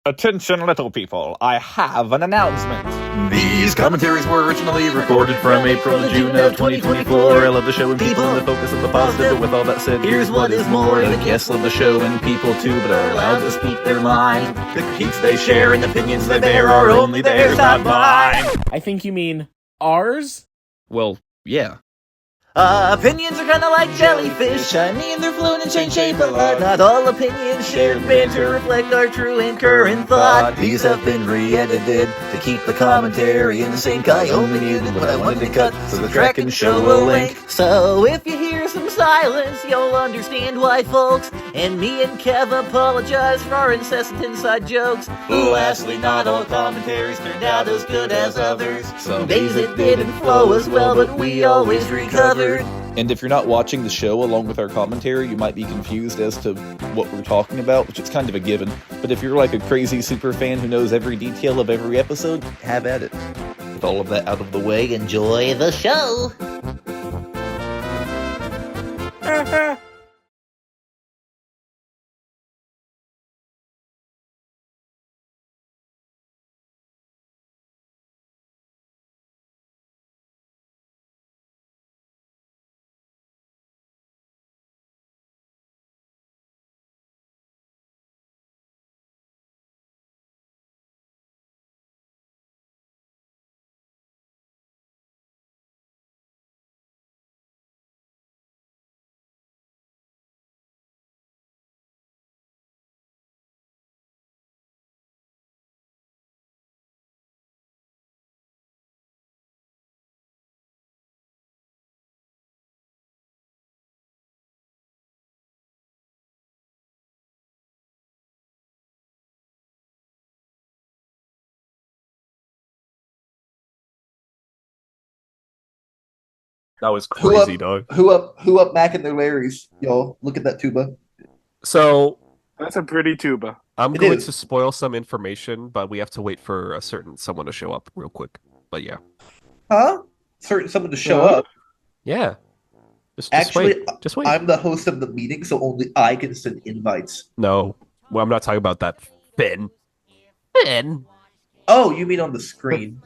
Attention, little people, I have an announcement. These commentaries were originally recorded from April to June of 2024. I love the show and people and the focus of the positive, but with all that said, here's what is more. The guests love the show and people too, but are allowed to speak their mind. The critiques they share and opinions they bear are only theirs, not mine. I think you mean ours? Well, yeah. Opinions are kinda like jellyfish. I mean, they're flown and change shape a lot. Not all opinions shared banter reflect our true and current thought. These have been re-edited to keep the commentary in sync. I only muted what I wanted to cut so the track can show a link. So if you hear some silence, you'll understand why, folks. And me and Kev apologize for our incessant inside jokes. Lastly, not all commentaries turned out as good as others. Some days it didn't flow as well, but we always recovered. And if you're not watching the show along with our commentary, you might be confused as to what we're talking about, which is kind of a given. But if you're like a crazy super fan who knows every detail of every episode, have at it. With all of that out of the way, Enjoy the show! That was crazy, dog. Who up Mac and the Larrys? Y'all, look at that tuba. So That's a pretty tuba. I'm It going is. to spoil some information, but we have to wait for a certain someone to show up real quick. But yeah. Huh? Certain someone to show Huh? up. Yeah. Just Actually, wait. Just wait. I'm the host of the meeting, so only I can send invites. No. Well, I'm not talking about that. Finn. Finn. Oh, you mean on the screen?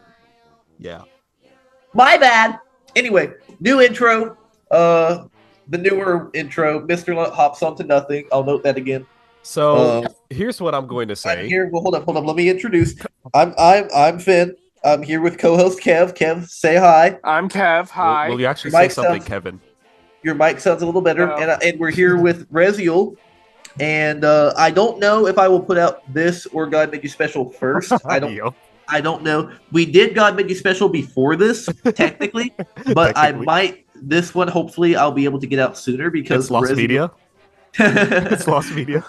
Yeah. My bad. Anyway, new intro. The newer intro. Mr. Lunt hops onto nothing. I'll note that again. So here's what I'm going to I'm say. here. Well, hold up. Let me introduce. I'm Finn. I'm here with co-host Kev. Kev, say hi. I'm Kev. Hi. Will you actually Mike say something, sounds- Kevin? Your mic sounds a little better, Hello. and we're here with Reziel. And I don't know if I will put out this or God Made You Special first. I don't know. We did God Made You Special before this, technically, but I Technically. might. This one, hopefully, I'll be able to get out sooner because It's lost media. It's lost media.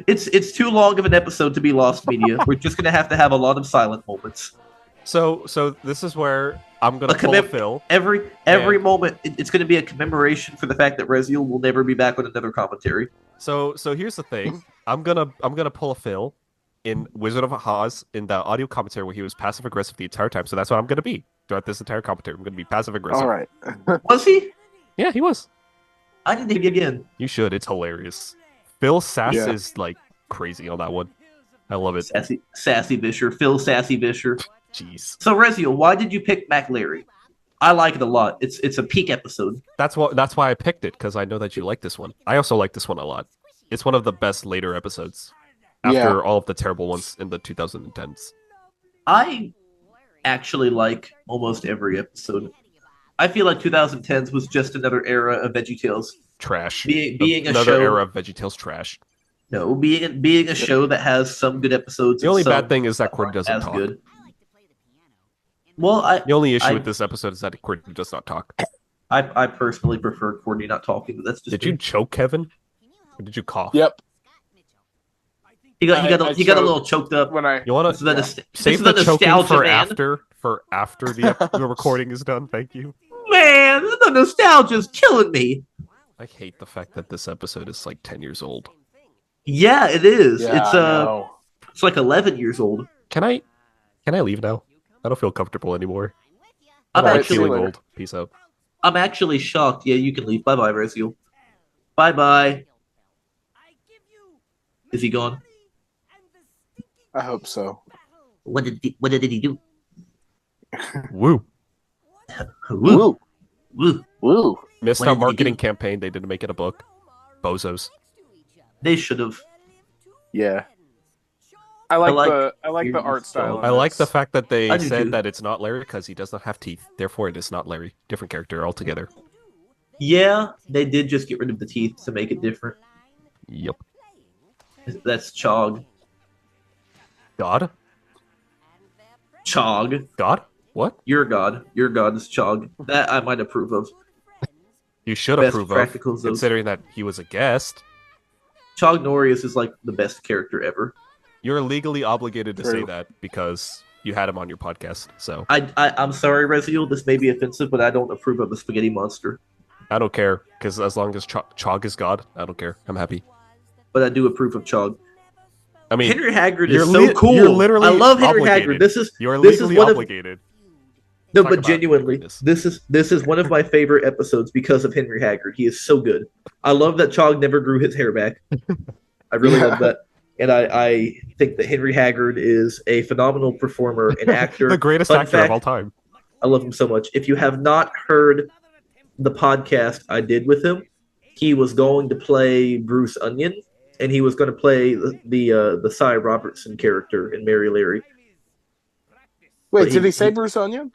It's too long of an episode to be lost media. We're just gonna have to have a lot of silent moments. So this is where I'm gonna A pull a commit- Phil. Every Yeah. moment, it's gonna be a commemoration for the fact that Reziel will never be back with another commentary. So here's the thing. I'm gonna pull a Phil in Wizard of Oz in the audio commentary where he was passive aggressive the entire time. So that's what I'm gonna be throughout this entire commentary. I'm gonna be passive aggressive. All right. Was he? Yeah, he was. I didn't hear you again. You should. It's hilarious. Phil Sass Yeah. is like crazy on that one. I love it. Sassy Vischer, Phil Sassy Vischer. Jeez. So Reziel, why did you pick MacLarry? I like it a lot. It's a peak episode. That's why I picked it, because I know that you like this one. I also like this one a lot. It's one of the best later episodes after Yeah. all of the terrible ones in the 2010s. I actually like almost every episode. I feel like 2010s was just another era of VeggieTales. Trash. Being a Another show, era of VeggieTales trash. no, being a show that has some good episodes. The and only some bad thing is that Courtney aren't doesn't as talk. good. Well, The only issue I- with this episode is that Courtney does not talk. I personally prefer Courtney not talking, but that's just Did me. you choke, Kevin? Or did you cough? Yep. He got I he got a choked little choked up. When I You want This is to the, Yeah. this save is the the choking nostalgia, for man. after the recording is done? Thank you. Man, the nostalgia's killing me. I hate the fact that this episode is like 10 years old. Yeah, it is. Yeah, it's I know. it's like 11 years old. Can I leave now? I don't feel comfortable anymore. I'm I like actually feeling later. old. Peace out. I'm actually shocked. Yeah, you can leave. Bye bye, Reziel. Bye bye. Is he gone? I hope so. What did he do? Woo. Woo. Woo. Woo. Missed What out did he marketing do? campaign. They didn't make it a book. Bozos. They should have. Yeah. I like your the art style. song. of I like the this. fact that they I do said too. that it's not Larry because he does not have teeth. Therefore, it is not Larry. Different character altogether. Yeah, they did just get rid of the teeth to make it different. Yep. That's Chog. God? Chog. God? What? Your god. Your god is Chog. That I might approve of. You should Best approve of, practicals of- considering that he was a guest. Chog Norius is like the best character ever. You're legally obligated to say True. that because you had him on your podcast. So I'm sorry, Reziel. This may be offensive, but I don't approve of the spaghetti monster. I don't care because as long as Chog is God, I don't care. I'm happy. But I do approve of Chog. I mean, Henry Haggard you're is so cool. You're literally I love Henry obligated. Haggard. This is You're this is legally one of obligated. no, Talk but about genuinely, greatness. this is one of my favorite episodes because of Henry Haggard. He is so good. I love that Chog never grew his hair back. I really love that, and I think that Henry Haggard is a phenomenal performer and actor. The greatest Fun actor of fact, all time. I love him so much. If you have not heard the podcast I did with him, he was going to play Bruce Onion, and he was going to play the Cy Robertson character in Mary Larry. Wait, But did he say Bruce Onion?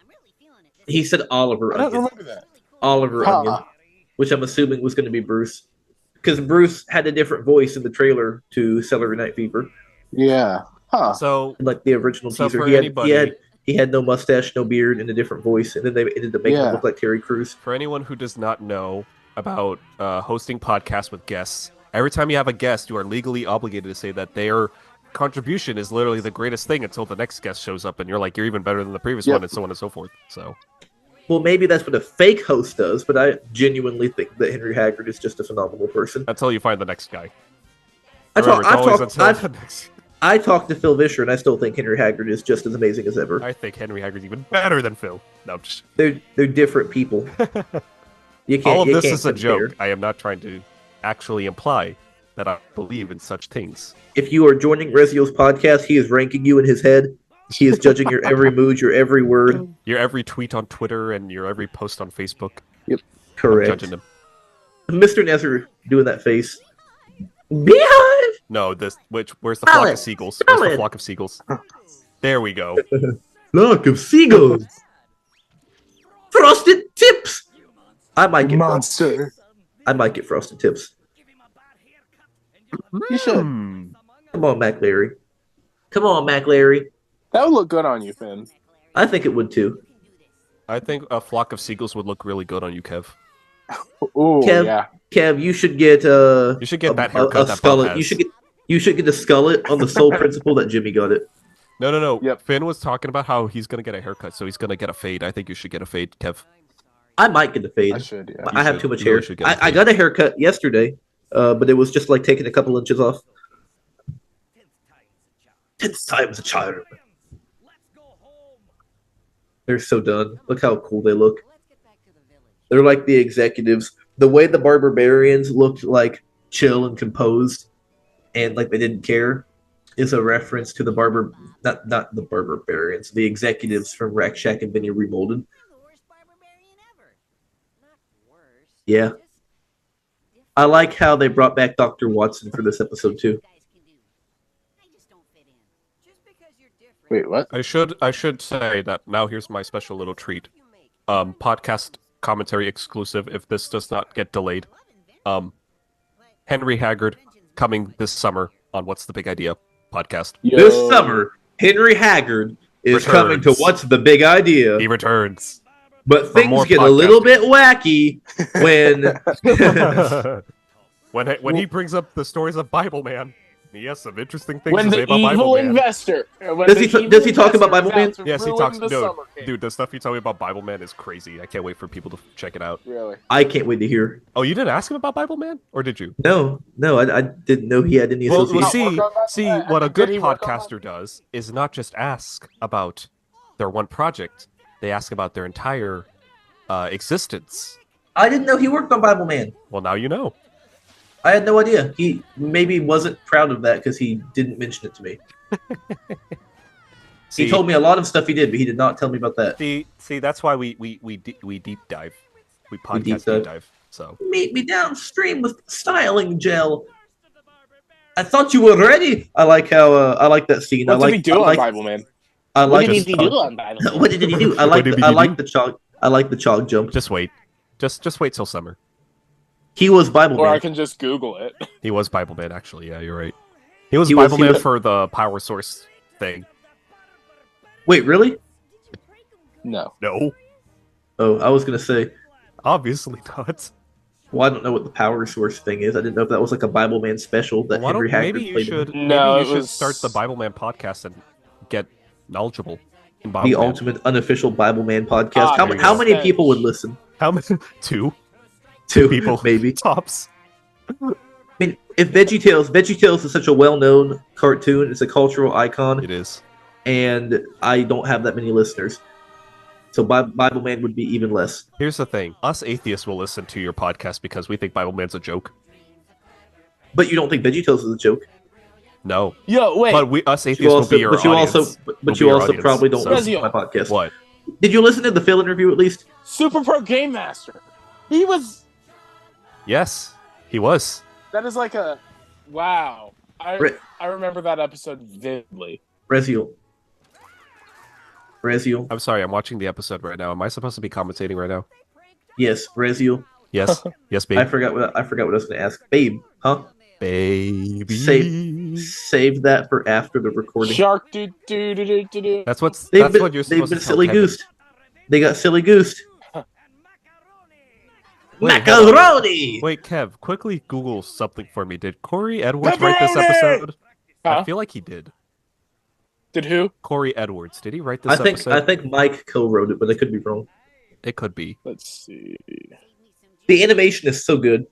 He said Oliver I don't Onion. remember that. Oliver Huh. Onion, which I'm assuming was going to be Bruce, because Bruce had a different voice in the trailer to Celery Night Fever, Yeah. Huh. So like the original So teaser. for He anybody- had no mustache, no beard, and a different voice, and then they ended up making him Yeah. look like Terry Crews. for anyone who does not know about hosting podcasts with guests, every time you have a guest, you are legally obligated to say that their contribution is literally the greatest thing until the next guest shows up, and you're like, you're even better than the previous Yep. one, and so on and so forth. So Well, maybe that's what a fake host does, but I genuinely think that Henry Haggard is just a phenomenal person. until you find the next guy. I Remember, talk, it's always until I've, the next. I talked to Phil Vischer, and I still think Henry Haggard is just as amazing as ever. I think Henry Haggard's even better than Phil. No, just, They're different people. You can't. all of you this can't is a compare. joke. I am not trying to actually imply that I believe in such things. If you are joining Reziel's podcast, he is ranking you in his head. He is judging your every mood, your every word. Your every tweet on Twitter and your every post on Facebook. I'm Correct. judging him. Mr. Nezzer doing that face. Beehive! No, where's the flock Solid. of seagulls? Where's the Solid. flock of seagulls? There we go. Look of seagulls. Frosted tips. I might get Monster. I might get frosted tips. You should. Come on, MacLarry. Come on, MacLarry. That would look good on you, Finn. I think it would too. I think a flock of seagulls would look really good on you, Kev. Ooh, Kev, yeah. Kev, you should get You should get that haircut that Bob skullet. has. You should get the skullet on the sole principle that Jimmy got it. No. Yep. Finn was talking about how he's gonna get a haircut, so he's gonna get a fade. I think you should get a fade, Kev. I might get the fade. I should, yeah. I have should. too much You really hair. should get a I fade. got a haircut yesterday, but it was just like taking a couple inches off. 10th time's a charm. They're so done. Look how cool they look. They're like the executives. The way the Barbarians looked like chill and composed and like they didn't care is a reference to the not the Barbarians, the executives from Rack Shack and Benny Remolded. Yeah. I like how they brought back Dr. Watson for this episode too. Wait, what? I should say that now here's my special little treat. Podcast commentary exclusive if this does not get delayed. Henry Haggard coming this summer on What's the Big Idea podcast. Yo. This summer, Henry Haggard is coming to Returns. What's the Big Idea? He returns. But for more things get a little bit wacky when when he brings up the stories of Bible Man, he has some interesting things When to say the about Bible evil Man. investor. Does he talk about Bible Man? Yes, he talks. No. Dude, the stuff you tell me about Bible Man is crazy. I can't wait for people to check it out. Really? I can't wait to hear. Oh, you didn't ask him about Bible Man, or did you? No, I didn't know he had any Well, association. see, Not work on that. what a Did good he work on podcaster does is not just ask about their one project; they ask about their entire existence. I didn't know he worked on Bible Man. Well, now you know. I had no idea. He maybe wasn't proud of that because he didn't mention it to me. He told me a lot of stuff he did, but he did not tell me about that. See, that's why we deep dive. We podcast deep dive. So meet me downstream with styling gel. I thought you were ready. I like how I like that scene. What did he do on Bible Man? I like what did he do on Bible Man? What did he do? I like the chog. I like the chog jump. just wait. Just wait till summer. He was Bible Or Man. I can just Google it. He was Bible Man, actually. Yeah, you're right. He was Bible Man for the power source thing. Wait, really? No. No, Oh, I was gonna say. obviously not. Well, I don't know what the power source thing is. I didn't know if that was like a Bible Man special that Why Henry don't, Haggard maybe you played. should. No, maybe you it should was- start the Bible Man podcast and get knowledgeable in Bible The Man. ultimate unofficial Bible Man podcast. Ah, how there you how go. many people would listen? How many? Two Two people, maybe. tops. I mean, if VeggieTales is such a well-known cartoon, it's a cultural icon, It is. and I don't have that many listeners. So Bible Man would be even less. Here's the thing: us atheists will listen to your podcast because we think Bible Man's a joke. But you don't think VeggieTales is a joke? No, Yo, wait. but us You atheists will be your but you audience. also, Will but be you your also audience, probably don't so- listen to my podcast. What? Did you listen to the fill interview at least? Super Pro Game Master. He was. Yes, he was. That is like a. Wow. Re- I remember that episode vividly. Reziel. I'm sorry, I'm watching the episode right now. Am I supposed to be commentating right now? Yes, Reziel. Yes, yes, babe. I forgot what I was going to ask. Babe, huh? Baby. Save that for after the recording. Shark do do do do do do. That's what They've you're been supposed to tell silly Kevin. goosed. They got silly goosed. Wait, hold on. Macaroni. Wait, Kev, quickly Google something for me. Did Corey Edwards write this episode? Huh? I feel like he did. Did who? Corey Edwards. Did he write this I think episode? Mike co-wrote it, but I could be wrong. It could be. Let's see. The animation is so good.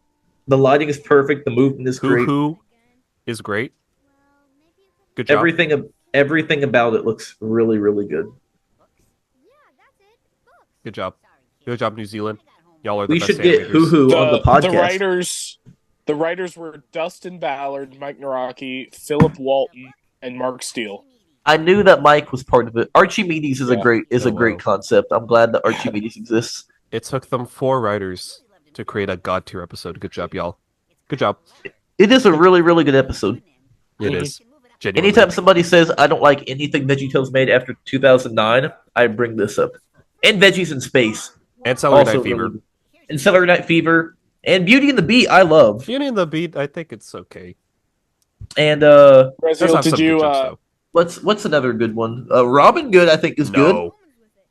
The lighting is perfect. The movement is great. Who is great. Good job. Everything about it looks really, really good. Good job. Good job, New Zealand. Y'all are the We best should get animators. Hoo Hoo on the podcast. The writers were Dustin Ballard, Mike Naraki, Philip Walton, and Mark Steele. I knew that Mike was part of it. Archimedes is Yeah. a great concept. I'm glad that Archimedes exists. It took them 4 writers to create a god tier episode. Good job, y'all. Good job. It is a really, really good episode. It is. Genuinely. Anytime somebody says I don't like anything VeggieTales made after 2009, I bring this up. And Veggies in Space. And Celery Also Night Fever. really good. And Celery Night Fever. And Beauty and the Beat, I love. Beauty and the Beat, I think it's okay. And Does Reziel, have did some you? good jokes, what's another good one? Robin Good, I think, is though.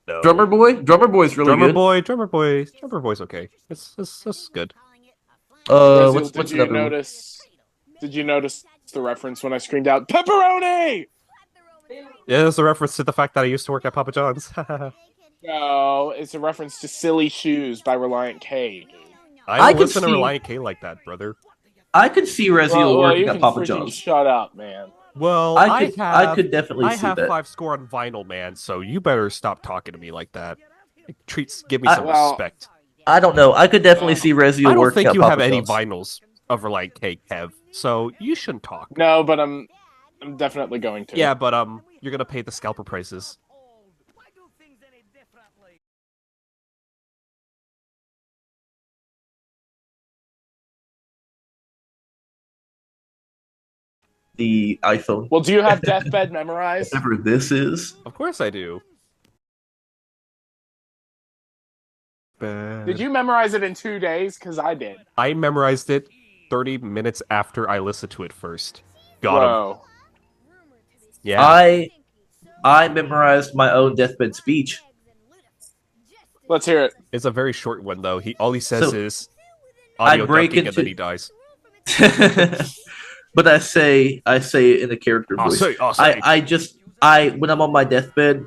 good. No. Drummer Boy's really Drummer good. Drummer Boy's okay. It's good. Reziel, What's did you another one? notice? Did you notice the reference when I screamed out pepperoni? Yeah, there's a reference to the fact that I used to work at Papa John's. No, it's a reference to "Silly Shoes" by Reliant K. Dude. I I don't could listen to see- Reliant K like that, brother. I could see Reziel Well, working you at can Papa freaking John's. shut up, man. Well, I could definitely I see have that. 5 score on vinyl, man. So you better stop talking to me like that. Give me I- some well, respect. I don't know. I could definitely see Reziel I don't working think at you Papa have any John's. vinyls of Reliant K, Kev. So you shouldn't talk. No, but I'm definitely going to. Yeah, but you're gonna pay the scalper prices. The iPhone. Well, do you have Deathbed memorized? Whatever this is. Of course I do. Did you memorize it in 2 days? Because I did. I memorized it 30 minutes after I listened to it first. Got him. Bro. Yeah. I memorized my own Deathbed speech. Let's hear it. It's a very short one though. All he says So, is I audio break ducking and then into- he dies. But I say it in a character I'll voice. say. When I'm on my deathbed,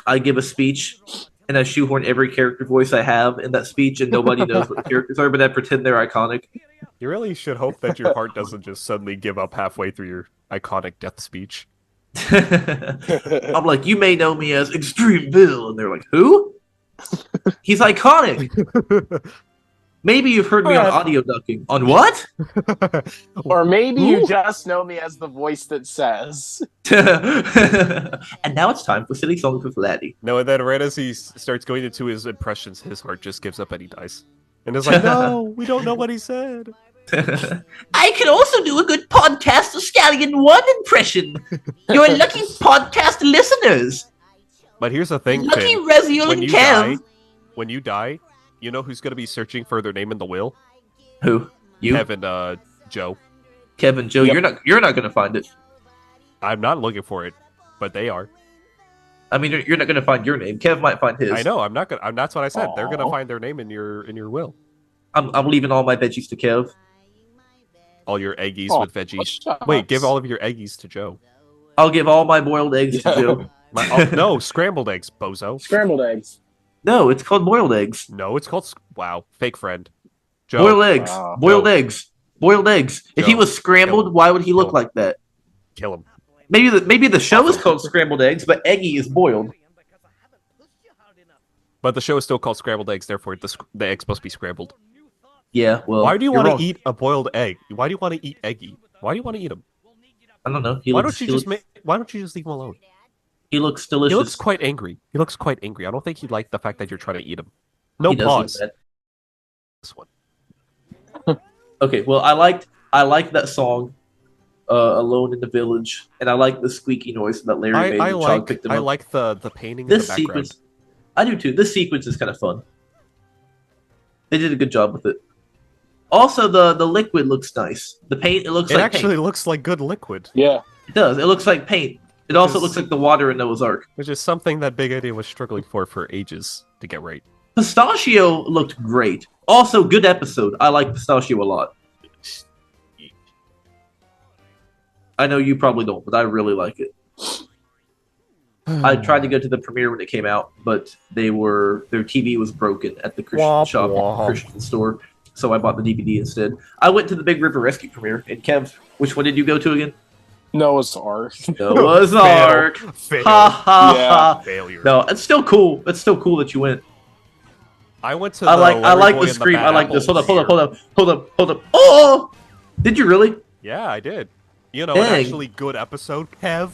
I give a speech and I shoehorn every character voice I have in that speech, and nobody knows what the characters are, but I pretend they're iconic. You really should hope that your heart doesn't just suddenly give up halfway through your iconic death speech. I'm like, you may know me as Extreme Bill, and they're like, who? He's iconic. Maybe you've heard me on audio ducking. On what? Or maybe you just know me as the voice that says. And now it's time for Silly Songs with Laddie. No, and then right as he starts going into his impressions, his heart just gives up and he dies. And it's like, no, we don't know what he said. I can also do a good podcast of Scallion 1 impression. You're lucky podcast listeners. But here's the thing, Lucky Finn. Reziel and Kev. When you die, you know who's going to be searching for their name in the will? Who? You? Kevin, Joe. Kevin, Joe, Yep. you're not gonna find it. I'm not looking for it, but they are. I mean, you're not gonna find your name. Kev might find his. I know. I'm not gonna. That's what I said. They're gonna Aw. find their name in your will. I'm leaving all my veggies to Kev. All your eggies Oh, with veggies. shucks. Wait, give all of your eggies to Joe. I'll give all my boiled eggs to Yeah. Joe. No, scrambled eggs, bozo. Scrambled eggs. No, it's called boiled eggs. No, it's called. Wow, fake friend. Joe, Boiled eggs. Wow. Boiled Joe. eggs. Boiled eggs. If he Joe. was scrambled, Joe. why would he look Joe. like that? kill him. Maybe the show is called Scrambled Eggs, but Eggy is boiled. But the show is still called scrambled eggs. Therefore, the eggs must be scrambled. Yeah, well. Why do you you're want wrong. to eat a boiled egg? Why do you want to eat eggy? Why do you want to eat them? I don't know. Why don't you just leave him alone? He looks delicious. He looks quite angry. I don't think he'd like the fact that you're trying to eat him. No He does look pause. bad. This one. Okay, well, I liked that song, "Alone in the Village," and I like the squeaky noise that Larry made when Chog picked him up. I like the painting This in the background. sequence, I do too. This sequence is kind of fun. They did a good job with it. Also, the liquid looks nice. The paint, it looks It like actually paint. looks like good liquid, Yeah. It does. It looks like paint. It also Because- looks like the water in Noah's Ark. which is something that Big Idea was struggling for ages to get right. Pistachio looked great. Also, good episode. I like Pistachio a lot. I know you probably don't, but I really like it. I tried to go to the premiere when it came out, but their TV was broken at the Christian Womp shop, womp. Christian store, so I bought the DVD instead. I went to the Big River Rescue premiere. And Kev, which one did you go to again? Noah's Ark. Noah's Fail. Ark. Fail. Ha ha Yeah. ha. Failure. No, it's still cool. It's still cool that you went. I went to. I the like Larry Boy the and scream. Bad I like Apple this. Hold up. premiere. Oh, did you really? Yeah, I did. You know, Dang. an actually good episode, Kev.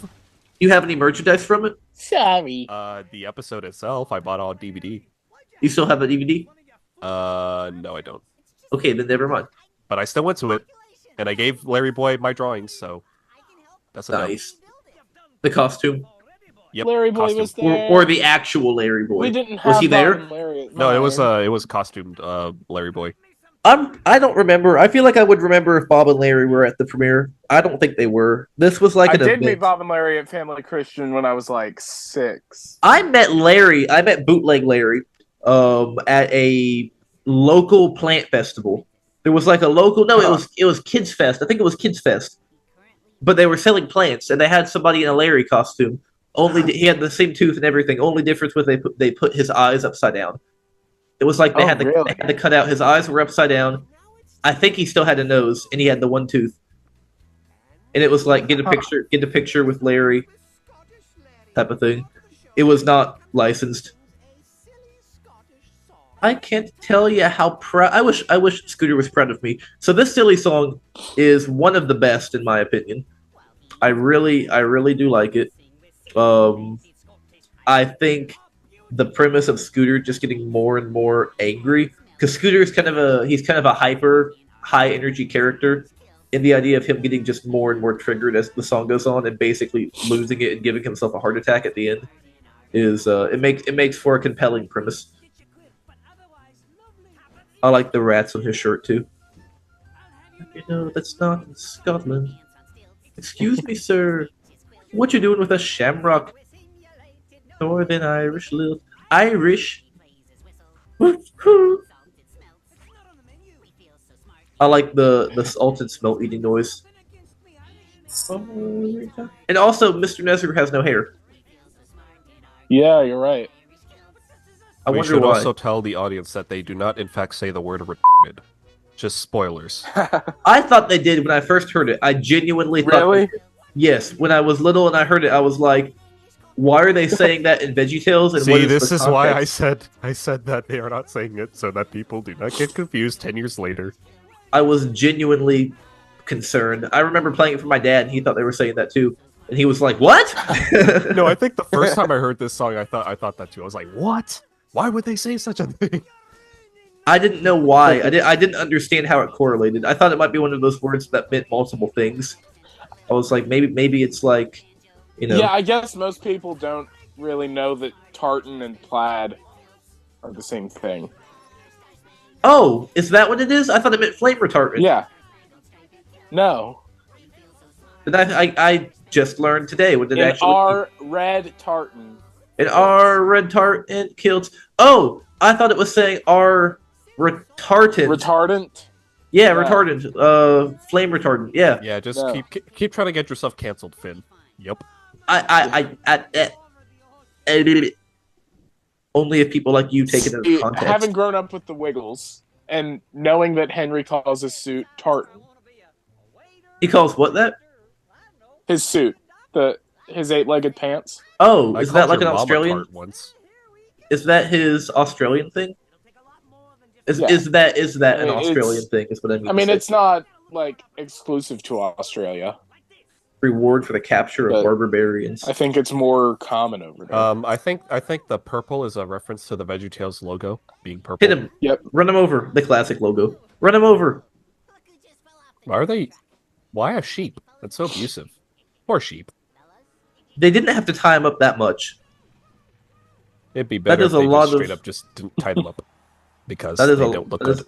You have any merchandise from it? Sorry. The episode itself, I bought on DVD. You still have the DVD? No, I don't. Okay, then never mind. But I still went to it, and I gave Larry Boy my drawings, so that's enough. Nice. The costume, Yep, Larry Boy costume. was there. or the actual Larry Boy. We didn't have Was he there? Bob and Larry at No, it mine. was costumed Larry Boy. I don't remember. I feel like I would remember if Bob and Larry were at the premiere. I don't think they were. This was like I an did event. meet Bob and Larry at Family Christian when I was like 6. I met Bootleg Larry, at a local plant festival. There was like a local. No, it was Kids Fest. I think it was Kids Fest. But they were selling plants, and they had somebody in a Larry costume. He had the same tooth and everything. Only difference was they put his eyes upside down. It was like they had to cut out his eyes were upside down. I think he still had a nose, and he had the one tooth. And it was like get a picture with Larry, type of thing. It was not licensed. I can't tell you how proud. I wish Scooter was proud of me. So this silly song is one of the best in my opinion. I really do like it. I think the premise of Scooter just getting more and more angry, because Scooter is kind of a hyper high energy character, and the idea of him getting just more and more triggered as the song goes on and basically losing it and giving himself a heart attack at the end is it makes for a compelling premise. I like the rats on his shirt too. You know, that's not in Scotland. Excuse me, sir. What you doing with a shamrock? Northern Irish little Irish. I like the salted smelt eating noise. And also, Mr. Nezzer has no hair. Yeah, you're right. I We wonder should why. also tell the audience that they do not, in fact, say the word retarded. Just spoilers. I thought they did when I first heard it. I genuinely thought. Really? Yes, when I was little and I heard it, I was like, Why are they saying that in VeggieTales? And See, this is why I said that they are not saying it so that people do not get confused 10 years later. I was genuinely concerned. I remember playing it for my dad, and he thought they were saying that too. And he was like, "What?" No, I think the first time I heard this song, I thought that too. I was like, "What? Why would they say such a thing?" I didn't know why. I didn't understand how it correlated. I thought it might be one of those words that meant multiple things. I was like, maybe it's like, you know. Yeah, I guess most people don't really know that tartan and plaid are the same thing. Oh, is that what it is? I thought it meant flame retardant. Yeah. No. But I just learned today what it In actually. our red tartan. In our red tartan kilts. Oh, I thought it was saying our retardant. Retardant? Yeah, retardant. Flame retardant. Yeah. Yeah, just keep trying to get yourself canceled, Finn. Yep. Only if people like you take it into context. Having grown up with the Wiggles and knowing that Henry calls his suit tartan. He calls what that? His suit. His 8-legged pants. Oh, I is that called like an your mama Australian? tart once. Is that his Australian thing? Is that an Australian thing? Is what I mean. I mean, it's not like exclusive to Australia. Reward for the capture of barbarians. I think it's more common over there. I think the purple is a reference to the VeggieTales logo being purple. Hit him. Yep. Run him over. The classic logo. Run him over. Why a sheep? That's so abusive. Poor sheep. They didn't have to tie him up that much. It'd be better if they just straight up just didn't tie them up because they don't look good.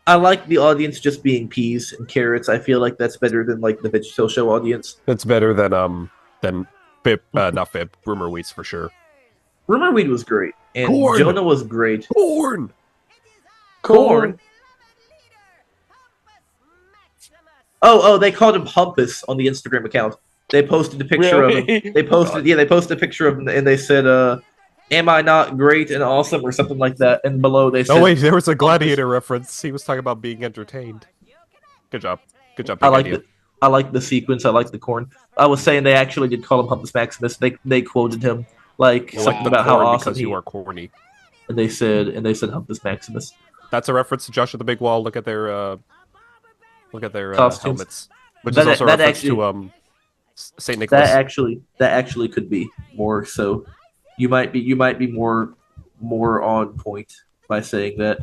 I like the audience just being peas and carrots. I feel like that's better than like the VeggieTales show audience. That's better than not Fib, Rumor Wheats for sure. Rumor Weed was great, and Corn! Jonah was great. Corn. Oh, they called him Humpus on the Instagram account. They posted a picture of him. They posted a picture of him, and they said, "Am I not great and awesome?" or something like that. And below they said, "Oh wait, there was a Gladiator reference. He was talking about being entertained." Good job. I like the sequence. I like the corn. I was saying they actually did call him Humpus Maximus. They quoted him something about how awesome you are corny. And they said Humpus Maximus. That's a reference to Josh at the Big Wall. Look at their helmets, which is also a reference to Saint Nicholas. That actually could be more. So you might be more on point by saying that.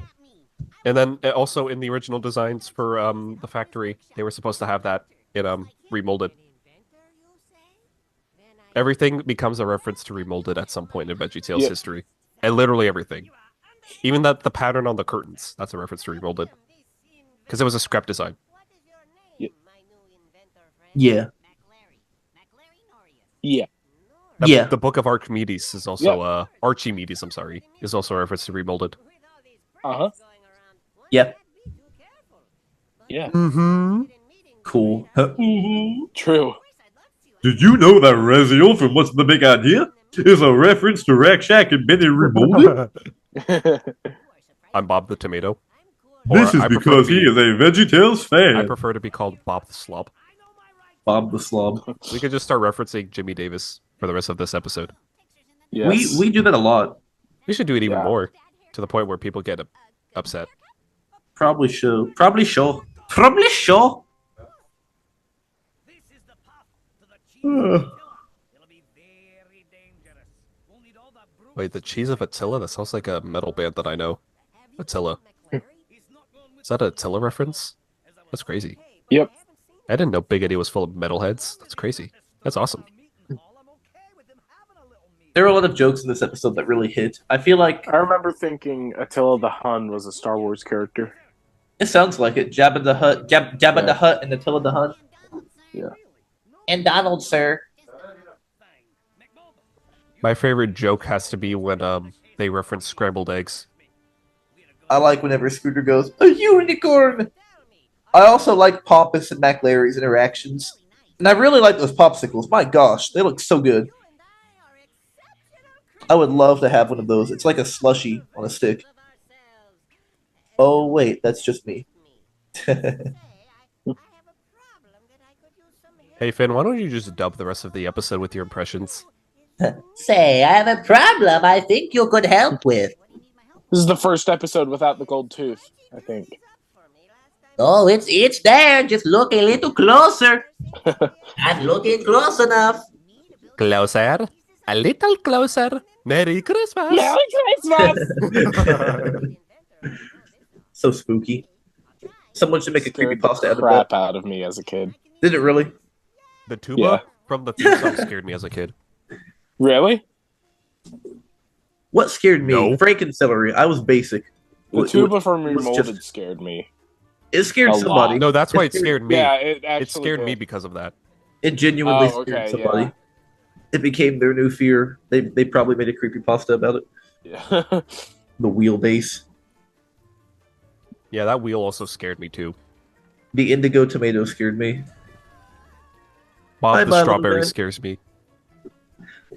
And then also in the original designs for the factory, they were supposed to have that in Remolded. Everything becomes a reference to Remolded at some point in VeggieTales history, and literally everything, even the pattern on the curtains. That's a reference to Remolded because it was a scrap design. Yeah. The Book of Archimedes is also Archimedes. I'm sorry, is also a reference to Remolded. Yeah. Yeah. Mm-hmm. Cool. True. Did you know that Reziel from What's the Big Idea is a reference to Rack Shack and Benny Remolded? I'm Bob the Tomato. This is because he is a VeggieTales fan. I prefer to be called Bob the Slob. Bob the Slob. We could just start referencing Jimmy Davis for the rest of this episode. Yes. We do that a lot. We should do it even more, to the point where people get upset. Probably should. Wait, the Cheese of Attila? That sounds like a metal band that I know. Attila. Is that a Attila reference? That's crazy. Yep. I didn't know Big Eddie was full of metalheads. That's crazy. That's awesome. There are a lot of jokes in this episode that really hit. I feel like I remember thinking Attila the Hun was a Star Wars character. It sounds like it. Jabba the Hutt, Jabba the Hutt, and Attila the Hun. Yeah. And Donald, sir. My favorite joke has to be when they reference scrambled eggs. I like whenever Scooter goes, "A unicorn!" I also like Pompous and MacLarry's interactions. And I really like those popsicles. My gosh, they look so good. I would love to have one of those. It's like a slushie on a stick. Oh, wait, that's just me. Hey, Finn, why don't you just dub the rest of the episode with your impressions? Say, I have a problem I think you could help with. This is the first episode without the gold tooth, I think. Oh, it's there. Just look a little closer. I'm looking close enough. Closer. A little closer. Merry Christmas. Merry Christmas! So spooky. Someone should make a Scared creepypasta the out of crap that. out of me as a kid. Did it really? The tuba Yeah. from the theme song scared me as a kid. Really? What scared me? No. Franken-celery. I was basic. The tuba from was Remolded just- scared me. It scared A somebody. lot. No, that's why it scared me. Yeah, it actually It scared me did. because of that. It genuinely Oh, scared okay, somebody. yeah. It became their new fear. They probably made a creepypasta about it. Yeah. The wheelbase. Yeah, that wheel also scared me too. The indigo tomato scared me. Bob Bye, the bye, strawberry little man. scares me.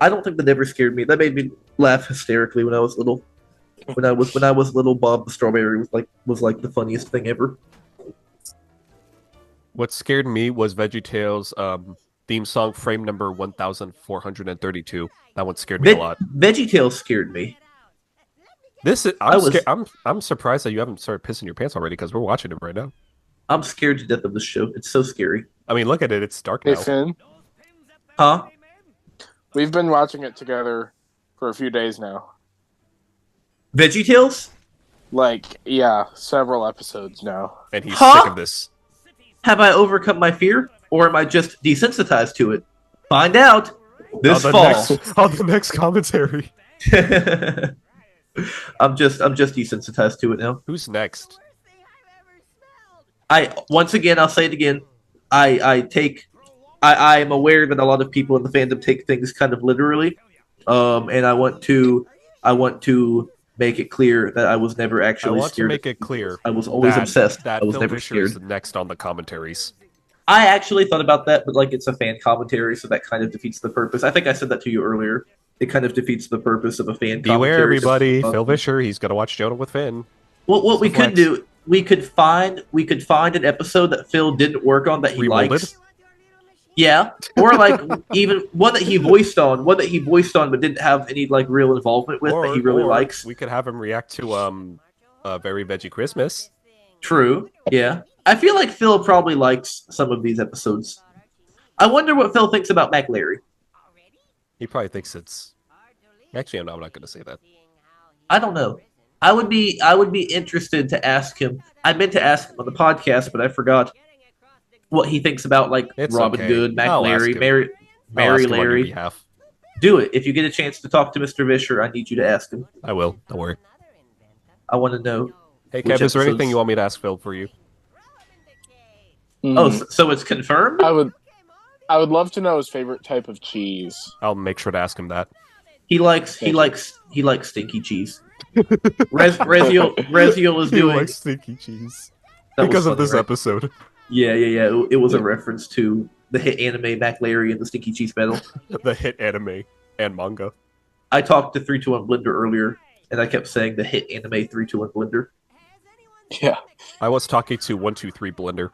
I don't think that ever scared me. That made me laugh hysterically when I was little. When I was little, Bob the strawberry was like the funniest thing ever. What scared me was VeggieTales theme song frame number 1432. That one scared me a lot. VeggieTales scared me. This is, I was- I'm surprised that you haven't started pissing your pants already because we're watching it right now. I'm scared to death of this show. It's so scary. I mean, look at it. It's dark Hey, now. Finn, Huh? we've been watching it together for a few days now. VeggieTales? Like, yeah, several episodes now. And he's Huh? sick of this. Have I overcome my fear, or am I just desensitized to it? Find out this on the fall. on the next commentary. I'm just desensitized to it now. Who's next? Once again, I'll say it again. I am aware that a lot of people in the fandom take things kind of literally, and I want to make it clear that I was never I actually want to scared. make it clear. I was always obsessed. That I was Phil never Vischer is scared. next on the commentaries. I actually thought about that, but like it's a fan commentary, so that kind of defeats the purpose. I think I said that to you earlier. It kind of defeats the purpose of a fan commentary. Beware, everybody. Phil Vischer, he's gonna watch Jonah with Finn. What we could Flex. do, we could find an episode that Phil didn't work on that he Remolded? likes. Yeah, or like even one that he voiced on, but didn't have any like real involvement with that he really or likes. We could have him react to Very Veggie Christmas. True. Yeah, I feel like Phil probably likes some of these episodes. I wonder what Phil thinks about MacLarry. He probably thinks it's. Actually, I'm not going to say that. I don't know. I would be interested to ask him. I meant to ask him on the podcast, but I forgot what he thinks about like It's Robin okay. Good, I'll ask MacLarry, him. Mary I'll ask him on your Larry. behalf. Do it. If you get a chance to talk to Mr. Vischer, I need you to ask him. I will. Don't worry. I want to know. Hey, Which Kev, is there anything episodes? you want me to ask Phil for you? Oh, so it's confirmed? I would love to know his favorite type of cheese. I'll make sure to ask him that. He likes stinky cheese. Reziel is doing stinky cheese that was because of funny, this right? episode. Yeah. It was a reference to the hit anime MacLarry and the Stinky Cheese Battle. The hit anime and manga. I talked to 321 Blender earlier, and I kept saying the hit anime 321 Blender. Yeah. I was talking to 123 Blender.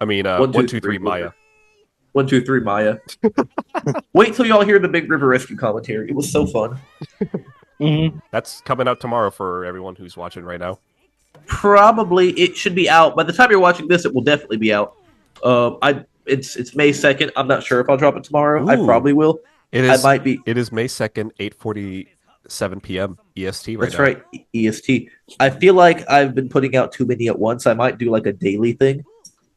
I mean, 123 123 Maya. 123 Maya. Wait till y'all hear the Big River Rescue commentary. It was so fun. That's coming out tomorrow for everyone who's watching right now. Probably it should be out by the time you're watching this. It will definitely be out. It's May 2nd. I'm not sure if I'll drop it tomorrow. I Ooh. probably will. It is. I might be. It is May 2nd, 8:47 p.m. EST right That's now. right, EST. I feel like I've been putting out too many at once. I might do like a daily thing,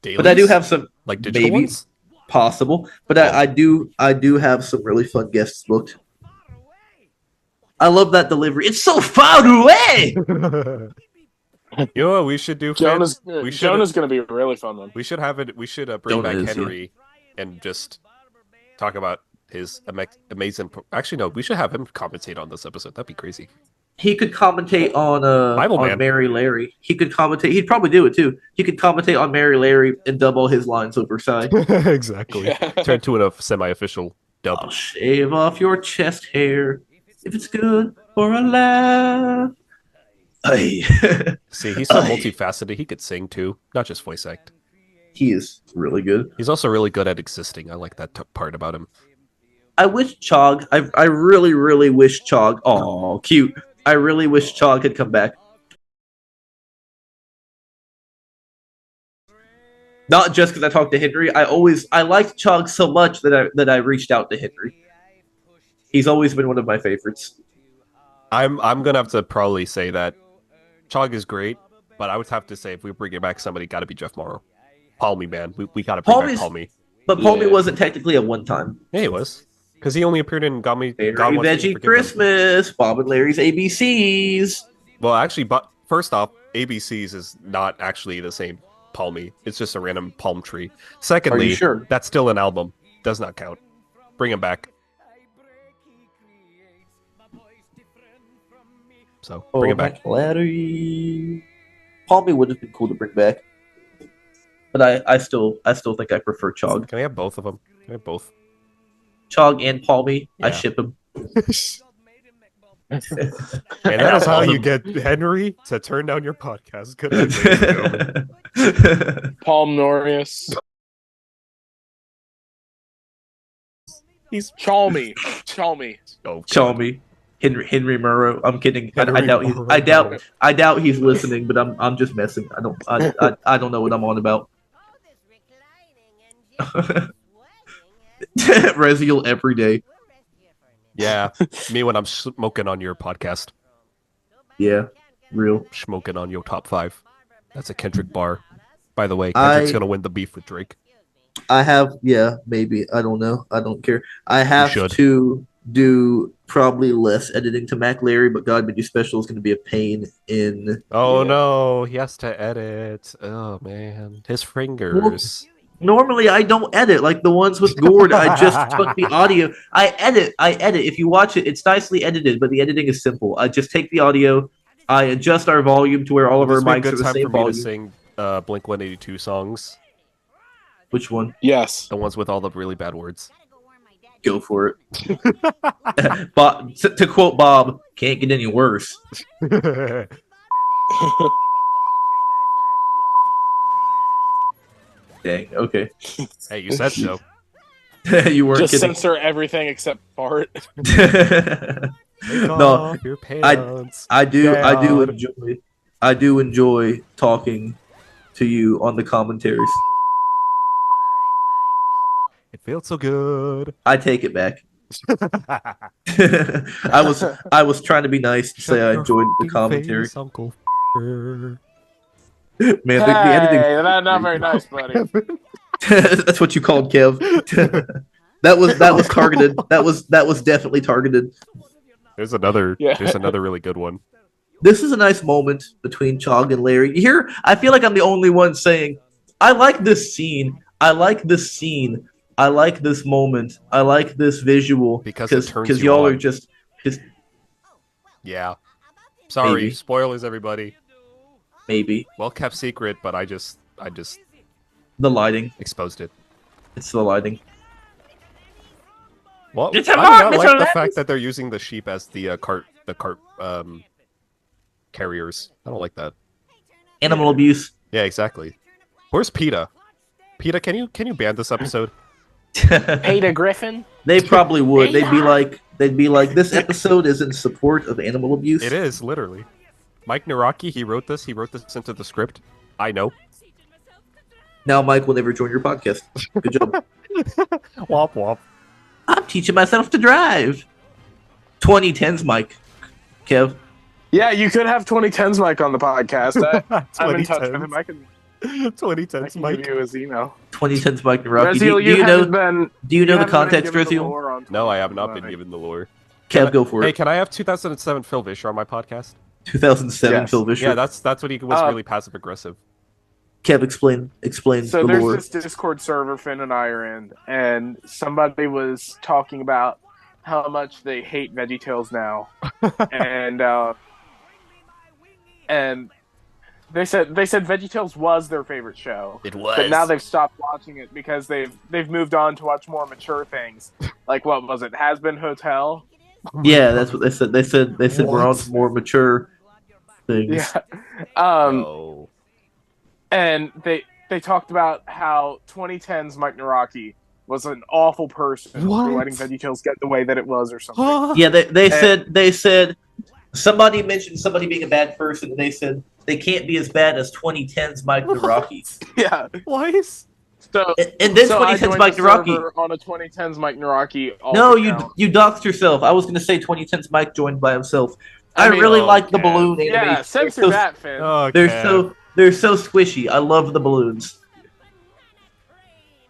but I do Dailies? have some like digital maybe ones. possible. But I do have some really fun guests booked. I love that delivery. It's so far away. You know what we should do? Finn? Jonah's We should- Jonah's going to be a really fun one. We should have it. We should bring Jonah back is, yeah. Henry and just talk about his amazing. Actually, no, we should have him commentate on this episode. That'd be crazy. He could commentate on Bible on Man. Mary Larry. He could commentate. He'd probably do it too. He could commentate on Mary Larry and dub all his lines over side. Exactly. Yeah. Turn to a semi-official dub. I'll shave off your chest hair if it's good for a laugh. Ay. See, he's so Aye. multifaceted. He could sing too, not just voice act. He is really good. He's also really good at existing. I like that part about him. I wish Chog. I really, really wish Chog. Oh, cute. I really wish Chog had come back. Not just because I talked to Henry. I liked Chog so much that I reached out to Henry. He's always been one of my favorites. I'm gonna have to probably say that Chog is great, but I would have to say if we bring it back, somebody got to be Jeff Morrow. Palmy, man, we gotta bring back Palmy. But Palmy wasn't technically a one-time. Yeah, he was. Because he only appeared in Veggie Christmas, Bob and Larry's ABCs. Well, actually, but first off, ABCs is not actually the same Palmy. It's just a random palm tree. Secondly, Are you sure? That's still an album. Does not count. Bring him back. So, bring it back. MacLarry. Palmy would have been cool to bring back. But I still think I prefer Chog. Can I have both of them? Can I have both? Chog and Palmy. Yeah. I ship them. And that is how you get Henry to turn down your podcast. Good night, ladies and gentlemen. Palm Norius. He's Chalmy. oh, Chalmy. Henry Murrow. I'm kidding. I doubt he's listening, but I'm just messing. I don't know what I'm on about. Reziel every day. Yeah, me when I'm smoking on your podcast. Yeah, real. Smoking on your top 5. That's a Kendrick bar. By the way, Kendrick's gonna win the beef with Drake. I have, maybe. I don't know. I don't care. I have to do probably less editing to MacLarry, but God Made You Special is going to be a pain in. Oh no, he has to edit. Oh man, his fingers. Well, normally I don't edit like the ones with Gord. I just took the audio. I edit. If you watch it, it's nicely edited, but the editing is simple. I just take the audio, I adjust our volume to where all of our mics are the same volume. To sing Blink 182 songs. Which one? Yes, the ones with all the really bad words. Go for it. But to quote Bob, can't get any worse. Dang. Okay. Hey, you said so. You weren't just kidding. censor everything except fart. No, your pants. I do enjoy talking to you on the commentaries. It feels so good. I take it back. I was trying to be nice to say I enjoyed the commentary. Face, Uncle Man, the editing. That's not very nice, buddy. That's what you called Kev. That was targeted. That was definitely targeted. There's another really good one. This is a nice moment between Chog and Larry. Here, I feel like I'm the only one saying, I like this scene. I like this scene. I like this moment. I like this visual. Because y'all are just. Yeah. Sorry, Maybe. Spoilers, everybody. Maybe. Well kept secret, but I just The lighting. exposed it. It's the lighting. Well, It's I a do lot, not Mr. like the Lenz. fact that they're using the sheep as the cart carriers. I don't like that. Animal abuse. Yeah, exactly. Where's PETA? PETA, can you ban this episode? Peter Griffin. They probably would. They'd be like, this episode is in support of animal abuse. It is, literally. Mike Naraki, he wrote this into the script. I know. Now Mike will never join your podcast. Good job. Womp womp. I'm teaching myself to drive. 2010s Mike. Kev. Yeah, you could have 2010's Mike on the podcast. I'm in touch with him. I can 2010s Mike. give you his email. 2010s Mike Naraki. Reziel, Do you know the context, Reziel? No, I have not been given the lore. Kev, go for Hey, it. can I have 2007 Phil Vischer on my podcast? 2007 Yes. Phil Vischer. Yeah, that's what he was really passive aggressive. Kev, explain So the there's lore. this Discord server Finn and I are in, and somebody was talking about how much they hate VeggieTales now, and they said VeggieTales was their favorite show. It was. But now they've stopped watching it because they've moved on to watch more mature things. Like what was it? Has Been Hotel. Yeah, that's what they said. They said we're on to more mature things. Yeah. Oh. And they talked about how 2010's Mike Naraki was an awful person What? for letting VeggieTales get the way that it was or something. Yeah, they said somebody mentioned somebody being a bad person, and they said they can't be as bad as 2010's Mike Naraki. Yeah. Twice? So, And then so I 2010's joined Mike the Naraki. server on a 2010's Mike Naraki. No, you doxed yourself. I was going to say 2010's Mike joined by himself. I mean, really like the Kev. balloon animation. Yeah, censor that, Finn. Oh, They're Kev. so squishy. I love the balloons.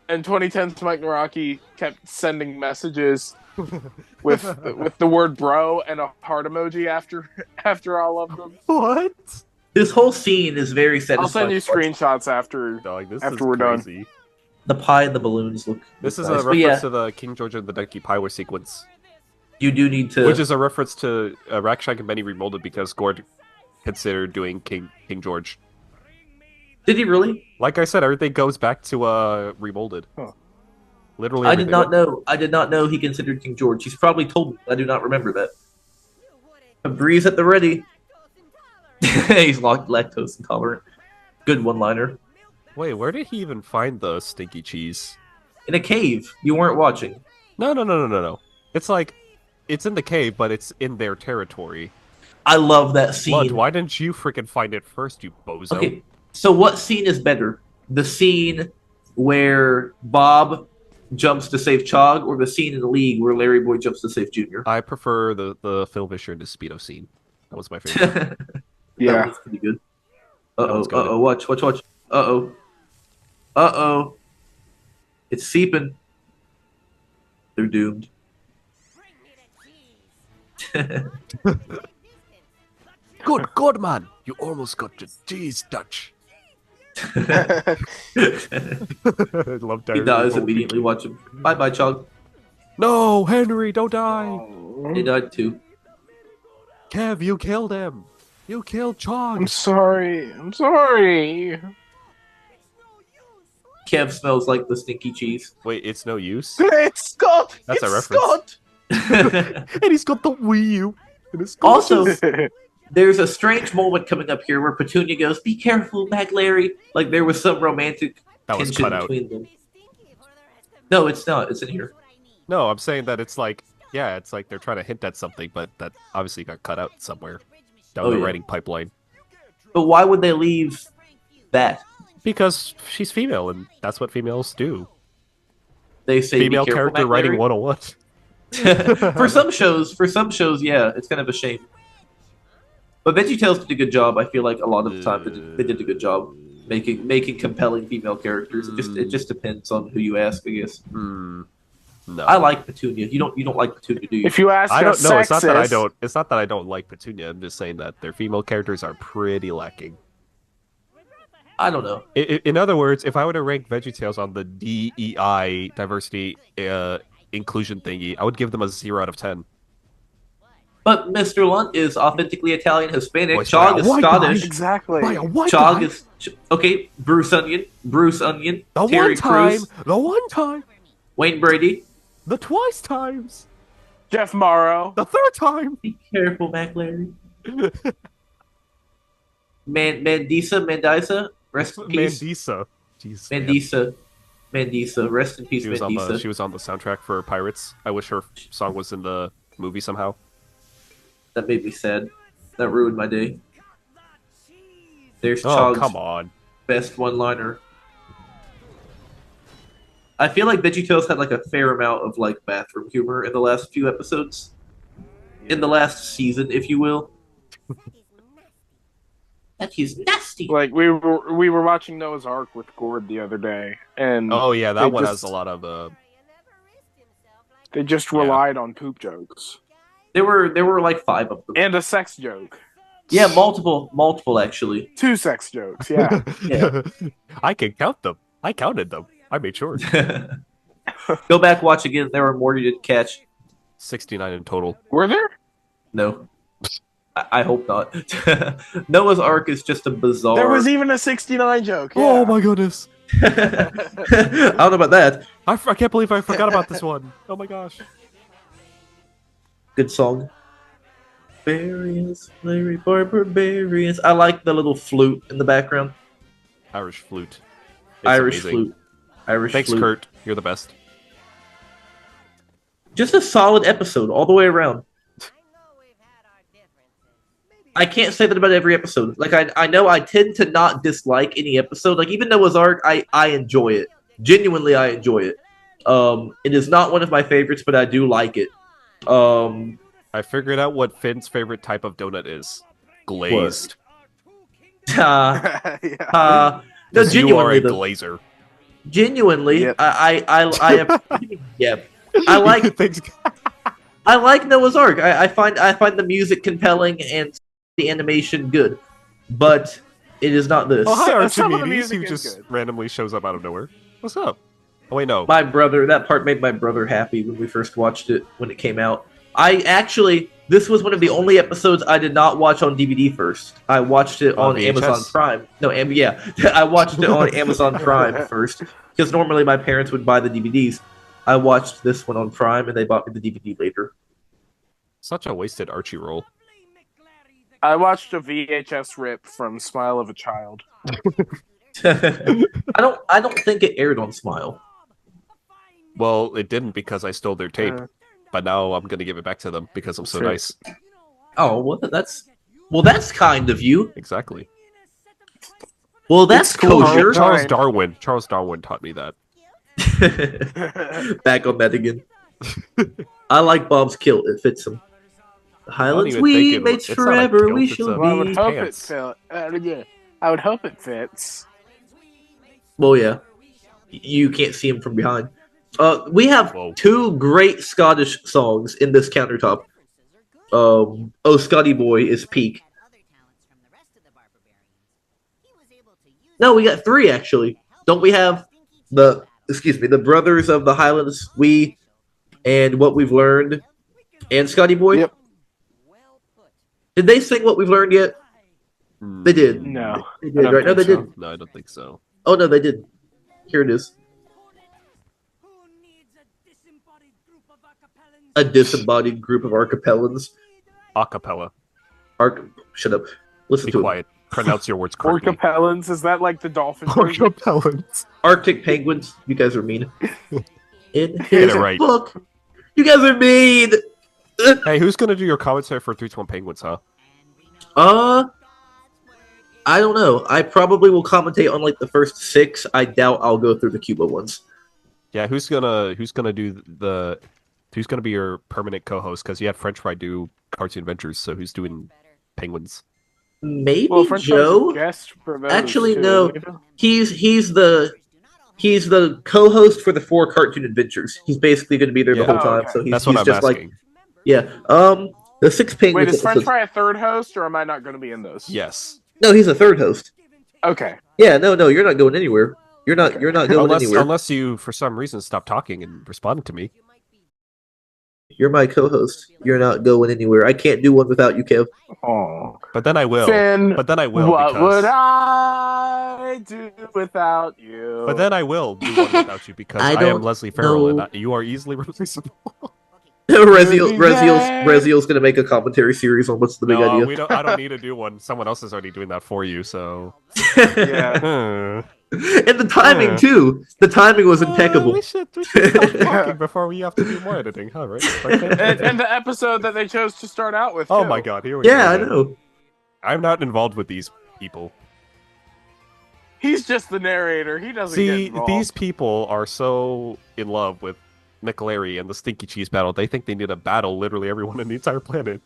And 2010's Mike Naraki kept sending messages with the word bro and a heart emoji after all of them. What? This whole scene is very satisfying. I'll send you screenshots after This after is we're done. crazy. The pie and the balloons look. This is nice. a But reference yeah, to the King George and the Donkey Pie sequence, you do need to. which is a reference to Rakshack and Benny remolded because Gord considered doing King George. Did he really? Like I said, everything goes back to remolded. Huh. Literally, I everything. did not know. I did not know he considered King George. He's probably told me. I do not remember that. A breeze at the ready. He's lactose intolerant. Good one-liner. Wait, where did he even find the stinky cheese? In a cave. You weren't watching. No. It's like, it's in the cave, but it's in their territory. I love that scene. Blood, why didn't you freaking find it first, you bozo? Okay, so what scene is better? The scene where Bob jumps to save Chog, or the scene in the league where Larry Boy jumps to save Junior? I prefer the Phil Vischer and the Speedo scene. That was my favorite. Yeah. That was pretty good. one's good. Watch. It's seeping. They're doomed. Good God, man! You almost got your cheese touch. I love He dies immediately. Watch him. Bye, Chog. No, Henry, don't die! He died too. Kev, you killed him! You killed I'm Chog! sorry. I'm sorry. Kev smells like the stinky cheese. Wait, it's no use? It's Scott. That's a It's reference. Scott. And he's got the Wii U. And it's Also, there's a strange moment coming up here where Petunia goes, "Be careful, MacLarry." Like there was some romantic That was tension cut out. between them. No, it's not. It's in here. No, I'm saying that it's like, yeah, it's like they're trying to hint at something, but that obviously got cut out somewhere down Oh, the yeah. writing pipeline. But why would they leave that? Because she's female, and that's what females do. They say Female be careful, character writing MacLarry. 101. For some shows, yeah, it's kind of a shame. But VeggieTales did a good job. I feel like a lot of the time they did a good job making compelling female characters. It just depends on who you ask, I guess. No, I like Petunia. You don't like Petunia, do you? If you ask I don't us know. It's not that I sexist- don't. It's not that I don't like Petunia. I'm just saying that their female characters are pretty lacking. I don't know. In other words, if I were to rank VeggieTales on the DEI diversity inclusion thingy, I would give them a 0 out of 10. But Mr. Lunt is authentically Italian Hispanic. Voiced Chog by a is white Scottish. guy. Exactly. By a white Chog guy. is okay. Bruce Onion, The Terry one time, Crews, the one time, Wayne Brady. the twice times, Jeff Morrow. the third time. Be careful, MacLarry. Mandisa, rest in peace. Mandisa. Jeez, man. Mandisa, rest in peace, She was on Mandisa. the soundtrack for Pirates. I wish her song was in the movie somehow. That made me sad. That ruined my day. There's Oh, Chog's come on. best one-liner. I feel like VeggieTales had like a fair amount of like bathroom humor in the last few episodes. In the last season, if you will. That is nasty. Like we were watching Noah's Ark with Gord the other day, and Oh yeah, that They one just- has a lot of they just Yeah. relied on poop jokes There were like 5 of them. and a sex joke. Yeah, multiple actually. 2 sex jokes. Yeah. Yeah. I can count them. I counted them. I made sure. Go back, watch again. There were more you didn't catch. 69 in total. Were there? No. I hope not. Noah's Ark is just a bizarre. There was even a 69 joke. Yeah. Oh my goodness. I don't know about that. I can't believe I forgot about this one. Oh my gosh. Good song. Barbarians, Larry Barbarians. I like the little flute in the background. Irish flute. It's Irish amazing. flute. Irish Thanks, flute. Kurt. You're the best. Just a solid episode all the way around. I can't say that about every episode. Like I know I tend to not dislike any episode. Like even Noah's Ark, I enjoy it. Genuinely, I enjoy it. It is not one of my favorites, but I do like it. I figured out what Finn's favorite type of donut is. Glazed. Yeah. No, You are genuinely, a though. glazer. Genuinely, Yep. I yeah. I like Thanks. I like Noah's Ark. I find the music compelling and the animation good, but it is not this. Oh, hi, Some of the Archimedes, music who is just good. randomly shows up out of nowhere. What's up? Oh, wait, no. My brother, that part made my brother happy when we first watched it when it came out. This was one of the only episodes I did not watch on DVD first. I watched it on VHS? Amazon Prime. No, yeah, I watched it on Amazon Prime first because normally my parents would buy the DVDs. I watched this one on Prime and they bought me the DVD later. Such a wasted Archie role. I watched a VHS rip from Smile of a Child. I don't think it aired on Smile. Well, it didn't because I stole their tape. But now I'm going to give it back to them because I'm so nice. Oh, well, that's kind of you. Exactly. Well, that's kosher. Charles Darwin taught me that. Back on that again. I like Bob's kilt. It fits him. The Highlands, even we think mates it's not a forever. kilt, We it's shall a- Well, I would be. hope Pants. I would hope it fits. Well, yeah. You can't see him from behind. We have Whoa. two great Scottish songs in this countertop. Oh, Scotty Boy is peak. No, we got three actually. Don't we have the Brothers of the Highlands, we, and What We've Learned, and Scotty Boy? Yep. Did they sing What We've Learned yet? They did. No. They I did, don't right? No, they think so. did. No, I don't think so. Oh no, they did. Here it is. A disembodied group of archipelans. Acapella. Shut up. Listen Be to quiet. Pronounce your words correctly. Orcapellans, is that like the dolphin? version? Orcapellans. it. Arctic penguins. You guys are mean. In Get his it right. book. You guys are mean. Hey, who's going to do your commentary for 321 Penguins, huh? I don't know. I probably will commentate on like the first 6. I doubt I'll go through the Cuba ones. Yeah, who's gonna be your permanent co-host? Because you had French Fry do Cartoon Adventures, so who's doing Penguins? Maybe Well, French Fry's a Joe. guest for those Actually, two, no. you know? He's the co-host for the 4 Cartoon Adventures. He's basically going to be there the Yeah. whole Oh, time. okay. So he's That's what he's I'm just asking. like yeah. The 6 Wait, penguins. is French episodes- Fry a third host, or am I not going to be in those? Yes. No, he's a 3rd host. Okay. Yeah, no, you're not going anywhere. You're not going anywhere. Unless you, for some reason, stop talking and responding to me. You're my co-host. You're not going anywhere. I can't do one without you, Kev. Oh. But then I will. Finn, But then I will. what because... would I do without you? But then I will do one without you because I I am don't Leslie Farrell know. and you are easily replaceable. Reziel's going to make a commentary series on what's the big No, idea. I don't need to do one. Someone else is already doing that for you, so. Yeah. And the timing too. The timing was impeccable. We should stop talking before we have to do more editing, huh? Right? and the episode that they chose to start out with. Oh too. my god, here we go. Yeah, I again. know. I'm not involved with these people. He's just the narrator. He doesn't get See, involved. these people are so in love with MacLarry and the Stinky Cheese battle. They think they need to battle literally everyone in the entire planet.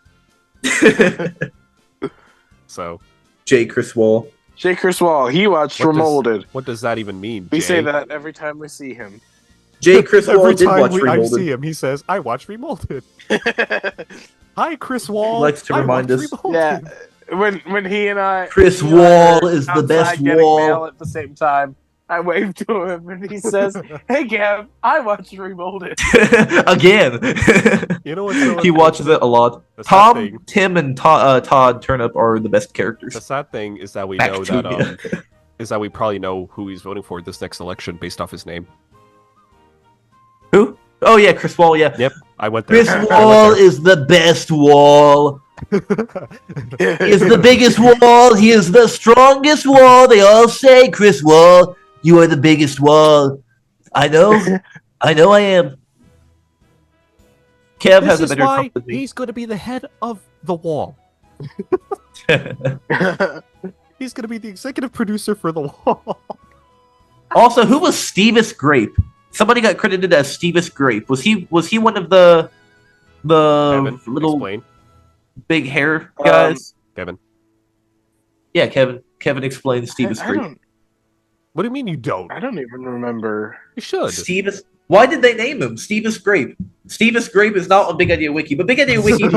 So, J. Chris Wall. Jay Chris Wall, he watched What does- Remolded. what does that even mean? We Jay? say that every time we see him. J. Chris Wall Every did time watch I Remolded. see him, he says, "I watch Remolded." Hi, Chris Wall. He likes to I remind watch us. Remolded. Yeah, when he and I Chris he and I Wall are is the outside best getting Wall. mail at the same time, I wave to him and he says, "Hey, Gav, I watched Remolded." Again. You know what's so He watches it a lot. The sad Tom, thing- Tim, and Todd Turnip are the best characters. The sad thing is that we Back know to that you. is that we probably know who he's voting for this next election based off his name. Who? Oh yeah, Chris Wall. Yeah, Yep, I went there. Chris I went Wall there. is the best Wall. He is the biggest Wall. He is the strongest Wall. They all say, Chris Wall, you are the biggest Wall. I know. I know I am. Kev This has a is better why trump than me. he's going to be the head of the wall. He's going to be the executive producer for the wall. Also, who was Stevis Grape? Somebody got credited as Stevis Grape. Was he one of the Kevin, little explain. big hair guys? Kevin. Yeah, Kevin. Kevin explained Stevis I Grape. don't. What do you mean you don't? I don't even remember. You should. Stevis. Why did they name him Stevis Grape? Stevis Grape is not on Big Idea Wiki, but Big Idea Wiki,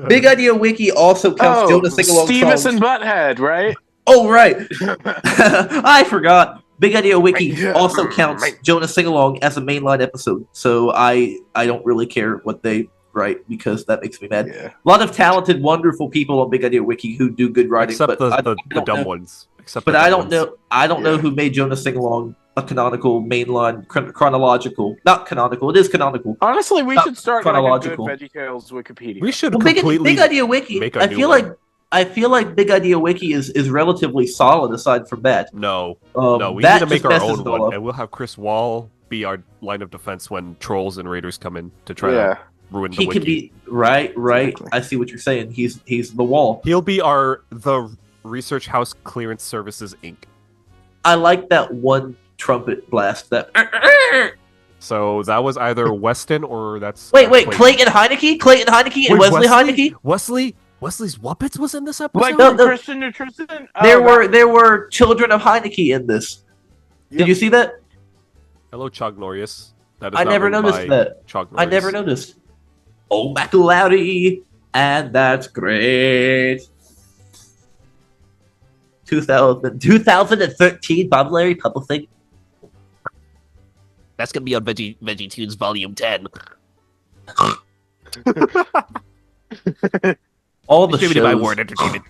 Big Idea Wiki also counts Jonah Sing-Along Stevis songs. and Butthead, right? Oh right, I forgot. Big Idea Wiki also counts Jonah Sing-Along as a mainline episode, so I don't really care what they write because that makes me mad. Yeah. A lot of talented, wonderful people on Big Idea Wiki who do good writing, Except but I the don't dumb know. ones. Except But the I dumb don't ones. know. I don't know who made Jonah Sing-Along a canonical mainline chronological. Not canonical. It is canonical. Honestly, we Not should start like a good chronological. VeggieTales Wikipedia. We should Well, completely Big Idea Wiki. make a I new feel one. like Big Idea Wiki is relatively solid aside from that. No, we that need to make just our messes own it all one, up. and we'll have Chris Wall be our line of defense when trolls and raiders come in to try Yeah. to ruin the He wiki. could be right. Exactly. I see what you're saying. He's the wall. He'll be the Research House Clearance Services Inc. I like that one trumpet blast. That So that was either Weston or that's wait, Clayton Heineke and Wait, Wesley Heineke. Wesley's Wuppets was in this episode. Like No, no. Christian Nutrition? There were children of Heineke in this. Yep. Did you see that? Hello, Chognorius. That is I not never written noticed by that. Chognorius. I never noticed. Oh, MacLarry, and that's great. 2013 Bob Larry Pupple thing. That's gonna be on VeggieTunes Volume 10. All the Distributed by shows. Word Entertainment.